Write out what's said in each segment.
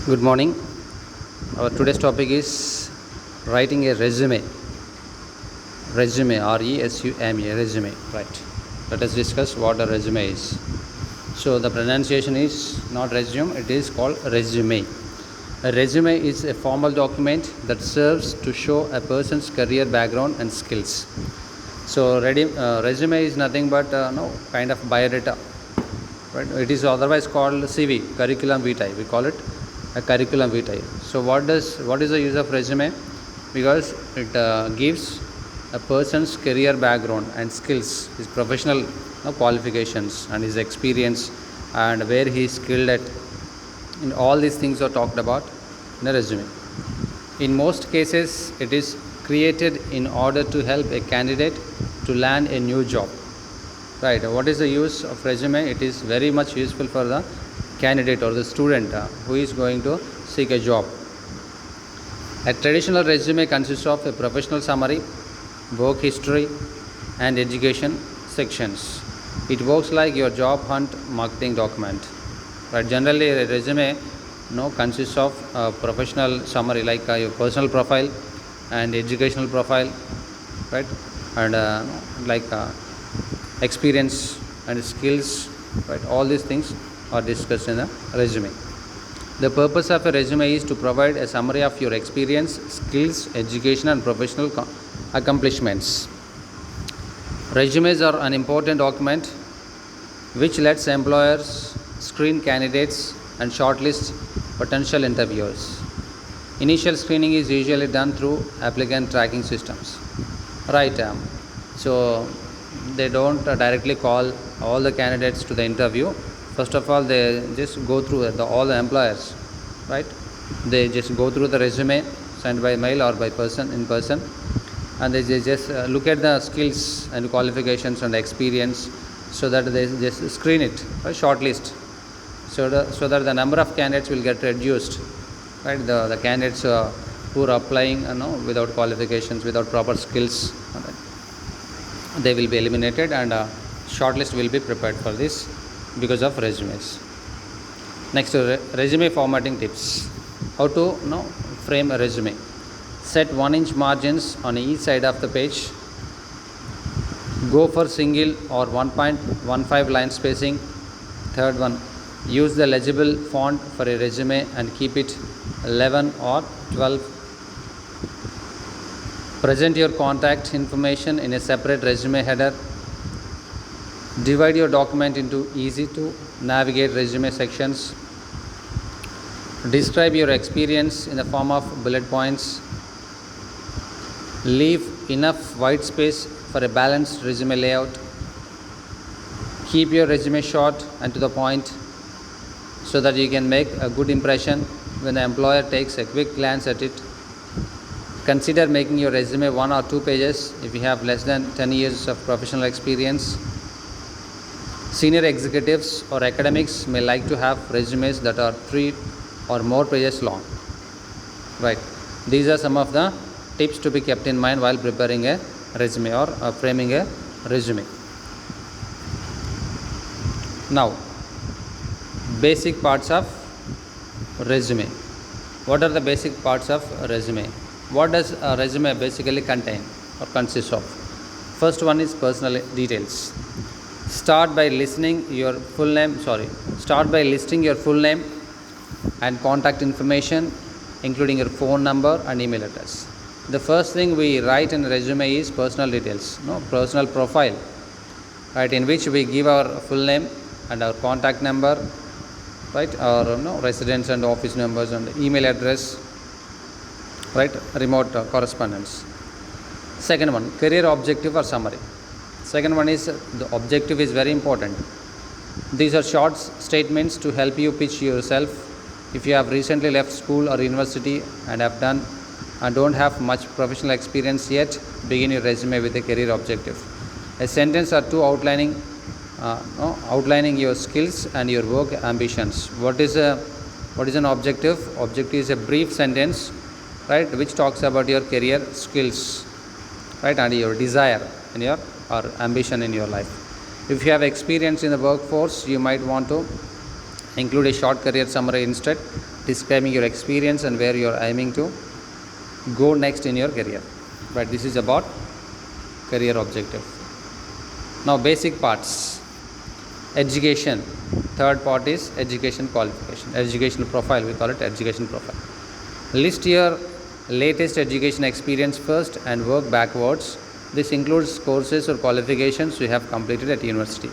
Good morning. Our today's topic is writing a resume. Resume, R-E-S-U-M-E, resume. Right. Let us discuss what a resume is. So the pronunciation is not resume; it is called resume. A resume is a formal document that serves to show a person's career background and skills. So resume is nothing but kind of biodata. Right. It is otherwise called CV, curriculum vitae. We call it a curriculum vitae. So what is the use of resume? Because it gives a person's career background and skills, his professional qualifications and his experience, and where he is skilled at. And all these things are talked about in a resume. In most cases, it is created in order to help a candidate to land a new job. Right. What is the use of resume? It is very much useful for the candidate or the student who is going to seek a job. A traditional resume consists of a professional summary, work history, and education sections. It works like your job hunt marketing document. Right. Generally, a resume consists of a professional summary like your personal profile and educational profile, right, and experience and skills, right. All these things are discussed in a resume. The purpose of a resume is to provide a summary of your experience, skills, education, and professional accomplishments. Resumes are an important document which lets employers screen candidates and shortlist potential interviewers. Initial screening is usually done through applicant tracking systems. Right. So they don't directly call all the candidates to the interview. First of all, they just go through all the employers, right? They just go through the resume sent by mail or by in person, and they just look at the skills and qualifications and experience, so that they just screen it, right? Shortlist, so that the number of candidates will get reduced, right? The candidates who are applying, without qualifications, without proper skills, they will be eliminated, and shortlist will be prepared for this because of resumes. Next, resume formatting tips. How to frame a resume. Set 1-inch margins on each side of the page. Go for single or 1.15 line spacing. Third one, use the legible font for a resume and keep it 11 or 12. Present your contact information in a separate resume header. Divide your document into easy to navigate resume sections. Describe your experience in the form of bullet points. Leave enough white space for a balanced resume layout. Keep your resume short and to the point so that you can make a good impression when the employer takes a quick glance at it. Consider making your resume 1 or 2 pages if you have less than 10 years of professional experience. Senior executives or academics may like to have resumes that are 3 or more pages long. Right. These are some of the tips to be kept in mind while preparing a resume or framing a resume. Now, basic parts of resume. What are the basic parts of a resume? What does a resume basically contain or consist of? First one is personal details. Start by listing your full name and contact information, including your phone number and email address. The first thing we write in a resume is personal details, personal profile, right, in which we give our full name and our contact number, right, our residence and office numbers and email address, right, remote correspondence. Second one, career objective or summary. Second one is the objective is very important. These are short statements to help you pitch yourself. If you have recently left school or university and don't have much professional experience yet, begin your resume with a career objective. A sentence or two outlining your skills and your work ambitions. What is an objective? Objective is a brief sentence, right, which talks about your career skills, right, and your desire in your or ambition in your life. If you have experience in the workforce, you might want to include a short career summary instead, describing your experience and where you are aiming to go next in your career. Right, this is about career objective. Now basic parts. Education. Third part is education qualification. Educational profile, we call it education profile. List your latest education experience first and work backwards. This includes courses or qualifications you have completed at university.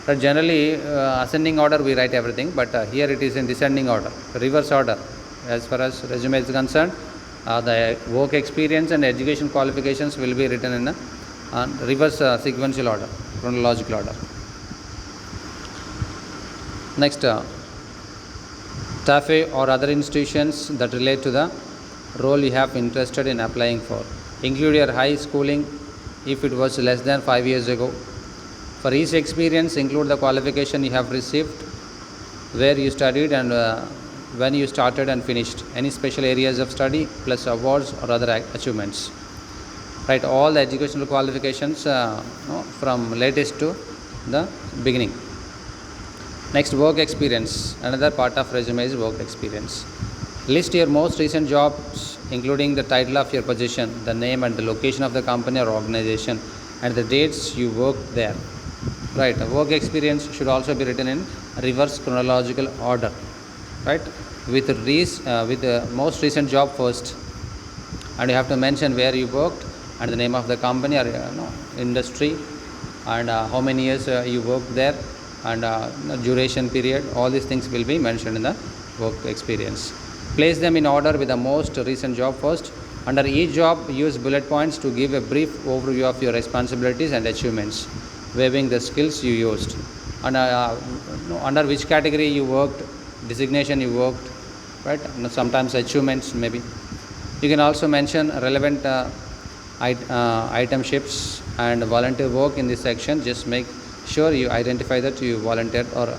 But generally, ascending order we write everything, but here it is in descending order, reverse order. As far as resume is concerned, the work experience and education qualifications will be written in a reverse sequential order, chronological order. Next, TAFE or other institutions that relate to the role you have interested in applying for. Include your high schooling if it was less than 5 years ago. For each experience, include the qualification you have received, where you studied, and when you started and finished. Any special areas of study plus awards or other achievements. Write all the educational qualifications from latest to the beginning. Next, work experience. Another part of resume is work experience. List your most recent jobs, including the title of your position, the name and the location of the company or organization, and the dates you worked there. Right, work experience should also be written in reverse chronological order. Right, with the most recent job first, and you have to mention where you worked and the name of the company or industry, and how many years you worked there, and duration period. All these things will be mentioned in the work experience. Place them in order with the most recent job first. Under each job, use bullet points to give a brief overview of your responsibilities and achievements, waiving the skills you used. And under which category you worked, designation you worked, right? Sometimes achievements maybe. You can also mention relevant itemships and volunteer work in this section. Just make sure you identify that you volunteered or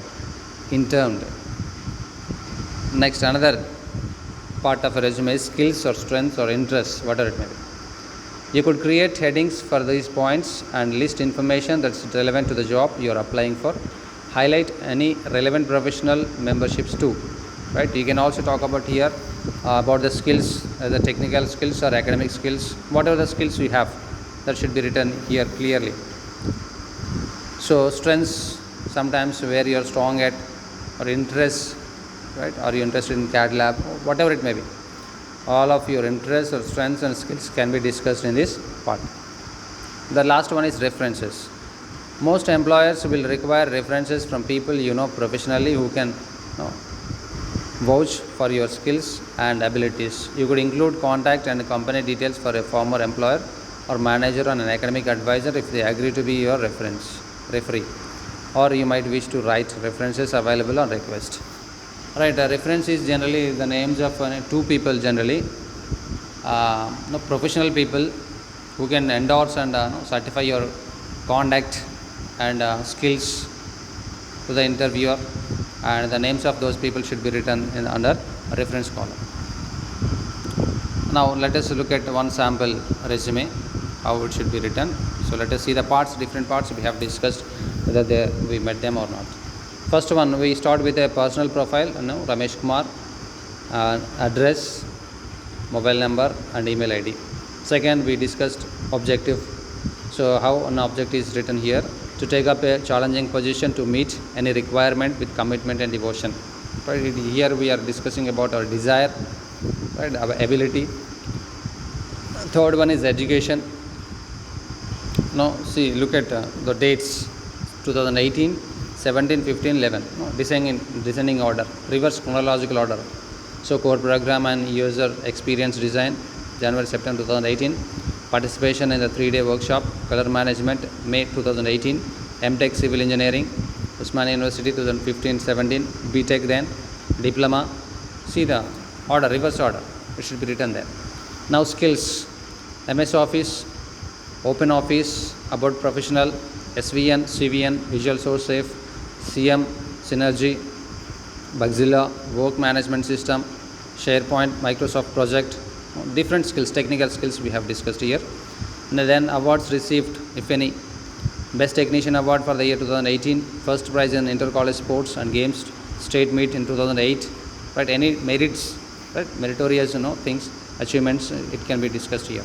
interned. Next, another part of a resume is skills or strengths or interests, whatever it may be. You could create headings for these points and list information that's relevant to the job you are applying for. Highlight any relevant professional memberships too. Right? You can also talk about here about the skills, the technical skills or academic skills, whatever the skills you have, that should be written here clearly. So strengths, sometimes where you are strong at, or interests, right? Are you interested in CAD lab, whatever it may be. All of your interests or strengths and skills can be discussed in this part. The last one is references. Most employers will require references from people you know professionally who can vouch for your skills and abilities. You could include contact and company details for a former employer or manager or an academic advisor if they agree to be your referee. Or you might wish to write references available on request. Right, a reference is generally the names of two people generally, professional people who can endorse and certify your conduct and skills to the interviewer, and the names of those people should be written under a reference column. Now let us look at one sample resume, how it should be written. So let us see the parts, different parts we have discussed, whether we met them or not. First one, we start with a personal profile, Ramesh Kumar, address, mobile number and email ID. Second, we discussed objective. So how an object is written here: to take up a challenging position, to meet any requirement with commitment and devotion. Right? Here we are discussing about our desire, right, our ability. Third one is education. Now see, look at the dates: 2018, 17, 15, 11. Descending order, reverse chronological order. So core program and user experience design, January, September 2018. Participation in the 3-day workshop, color management, May 2018. MTech civil engineering, Usmania University, 2015-17. BTech then, diploma. See the order, reverse order. It should be written there. Now skills: MS Office, Open Office, About Professional, SVN, CVN, Visual Source Safe, CM, Synergy, Bugzilla, Work Management System, SharePoint, Microsoft Project. Different skills, technical skills we have discussed here. And then awards received, if any: Best Technician Award for the year 2018, first prize in Inter-College Sports and Games State Meet in 2008, right? Any merits, right? Meritorious, things, achievements, it can be discussed here.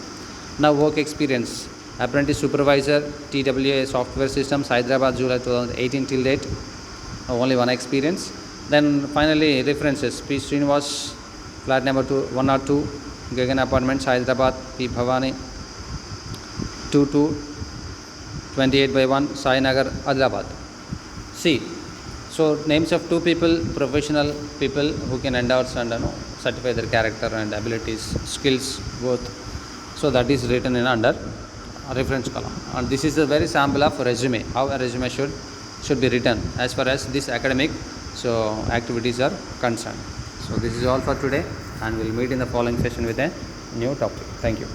Now, work experience. Apprentice supervisor, TWA Software Systems, Hyderabad, July 2018 till date. Only one experience. Then finally, references. P. Srinivas, flat number 102, Gagan Apartments, Hyderabad, P. Bhavani, 2228/1, Sai Nagar, Hyderabad. See, so names of two people, professional people who can endorse and certify their character and abilities, skills, both. So that is written in under reference column. And this is a very sample of resume, how a resume should be written as far as this academic activities are concerned. So this is all for today, and we'll meet in the following session with a new topic. Thank you.